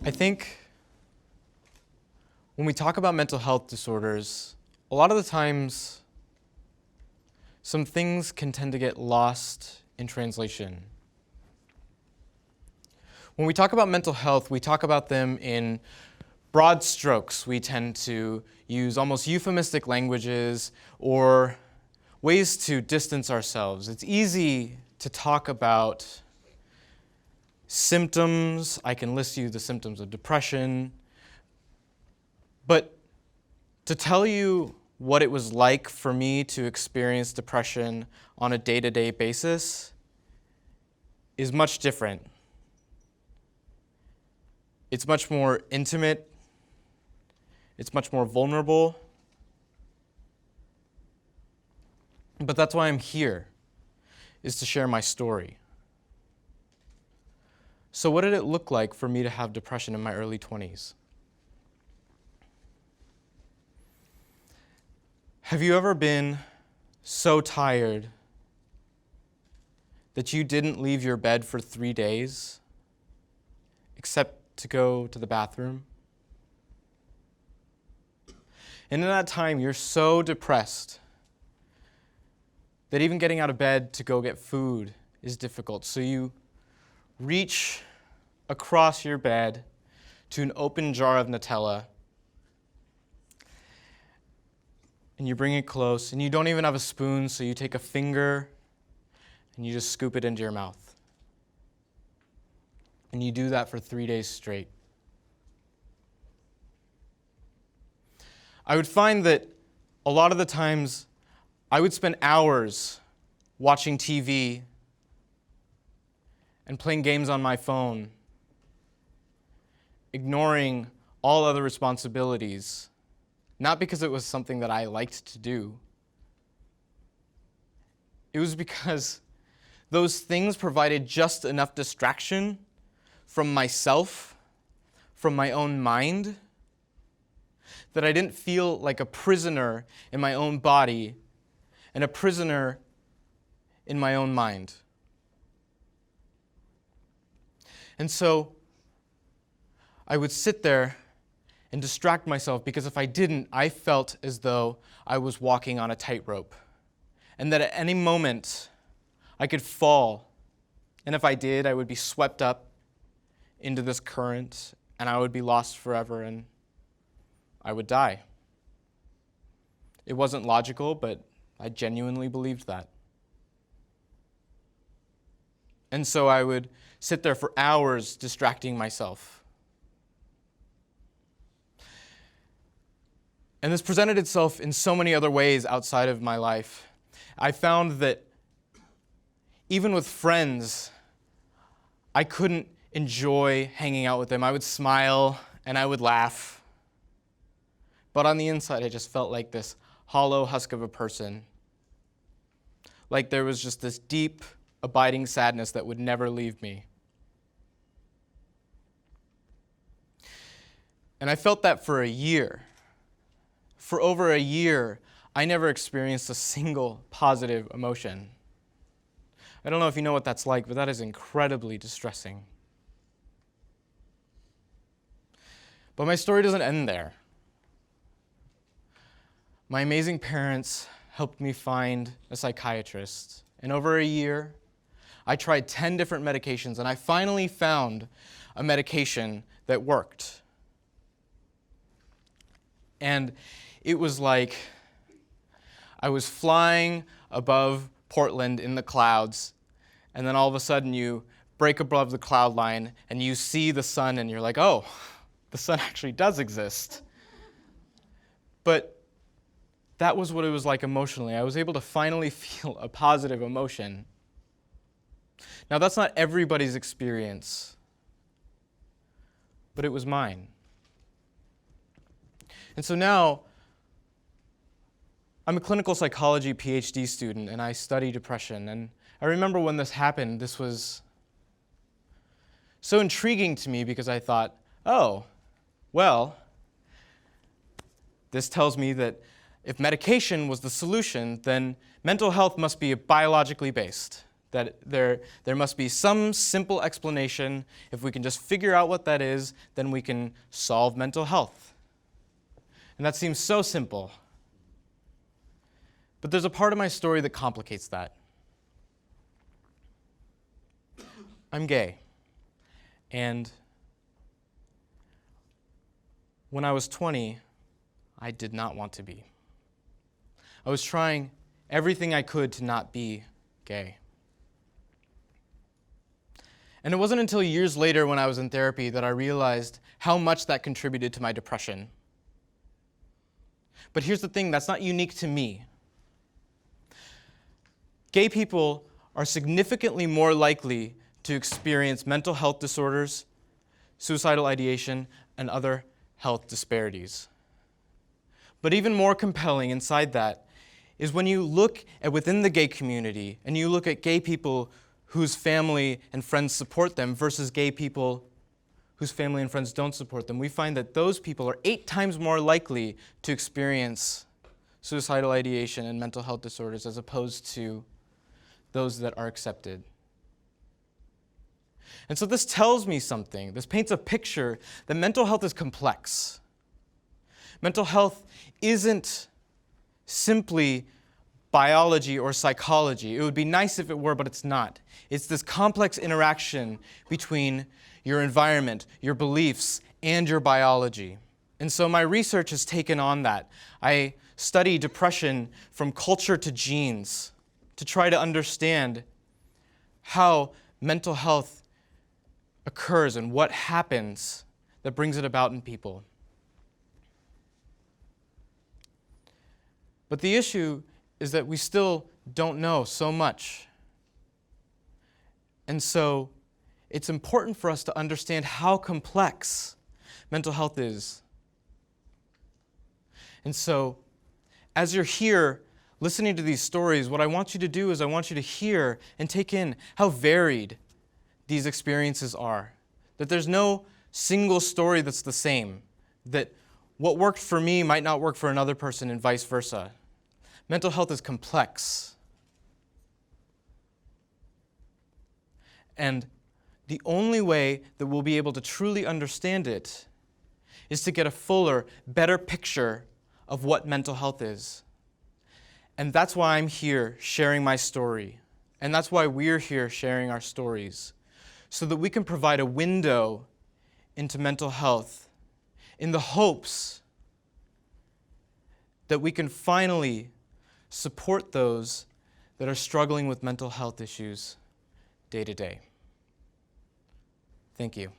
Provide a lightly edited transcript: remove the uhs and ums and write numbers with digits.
I think when we talk about mental health disorders, a lot of the times some things can tend to get lost in translation. When we talk about mental health, we talk about them in broad strokes. We tend to use almost euphemistic languages or ways to distance ourselves. It's easy to talk about symptoms. I can list you the symptoms of depression. But to tell you what it was like for me to experience depression on a day-to-day basis is much different. It's much more intimate. It's much more vulnerable. But that's why I'm here, is to share my story. So what did it look like for me to have depression in my early 20s? Have you ever been so tired that you didn't leave your bed for 3 days except to go to the bathroom? And in that time, you're so depressed that even getting out of bed to go get food is difficult. So you reach across your bed to an open jar of Nutella, and you bring it close, and you don't even have a spoon, so you take a finger and you just scoop it into your mouth. And you do that for 3 days straight. I would find that a lot of the times I would spend hours watching TV and playing games on my phone, ignoring all other responsibilities, not because it was something that I liked to do. It was because those things provided just enough distraction from myself, from my own mind, that I didn't feel like a prisoner in my own body and a prisoner in my own mind. And so I would sit there and distract myself, because if I didn't, I felt as though I was walking on a tightrope, and that at any moment I could fall, and if I did, I would be swept up into this current, and I would be lost forever, and I would die. It wasn't logical, but I genuinely believed that. And so I would sit there for hours distracting myself. And this presented itself in so many other ways outside of my life. I found that even with friends, I couldn't enjoy hanging out with them. I would smile and I would laugh. But on the inside, I just felt like this hollow husk of a person. Like there was just this deep, abiding sadness that would never leave me. And I felt that for a year. For over a year, I never experienced a single positive emotion. I don't know if you know what that's like, but that is incredibly distressing. But my story doesn't end there. My amazing parents helped me find a psychiatrist. And over a year, I tried 10 different medications, and I finally found a medication that worked. And it was like I was flying above Portland in the clouds, and then all of a sudden you break above the cloud line and you see the sun, and you're like, oh, the sun actually does exist. But that was what it was like emotionally. I was able to finally feel a positive emotion. Now, that's not everybody's experience, but it was mine. And so now, I'm a clinical psychology PhD student, and I study depression. And I remember when this happened, this was so intriguing to me, because I thought, oh, well, this tells me that if medication was the solution, then mental health must be biologically based. that there must be some simple explanation. If we can just figure out what that is, then we can solve mental health. And that seems so simple. But there's a part of my story that complicates that. I'm gay. And when I was 20, I did not want to be. I was trying everything I could to not be gay. And it wasn't until years later when I was in therapy that I realized how much that contributed to my depression. But here's the thing, that's not unique to me. Gay people are significantly more likely to experience mental health disorders, suicidal ideation, and other health disparities. But even more compelling inside that is when you look at within the gay community and you look at gay people whose family and friends support them versus gay people whose family and friends don't support them, we find that those people are 8 times more likely to experience suicidal ideation and mental health disorders as opposed to those that are accepted. And so this tells me something. This paints a picture that mental health is complex. Mental health isn't simply biology or psychology. It would be nice if it were, but it's not. It's this complex interaction between your environment, your beliefs, and your biology. And so my research has taken on that. I study depression from culture to genes to try to understand how mental health occurs and what happens that brings it about in people. But the issue is that we still don't know so much. And so it's important for us to understand how complex mental health is. And so as you're here listening to these stories, what I want you to do is I want you to hear and take in how varied these experiences are. That there's no single story that's the same. That what worked for me might not work for another person and vice versa. Mental health is complex. And the only way that we'll be able to truly understand it is to get a fuller, better picture of what mental health is. And that's why I'm here sharing my story. And that's why we're here sharing our stories, so that we can provide a window into mental health in the hopes that we can finally support those that are struggling with mental health issues day to day. Thank you.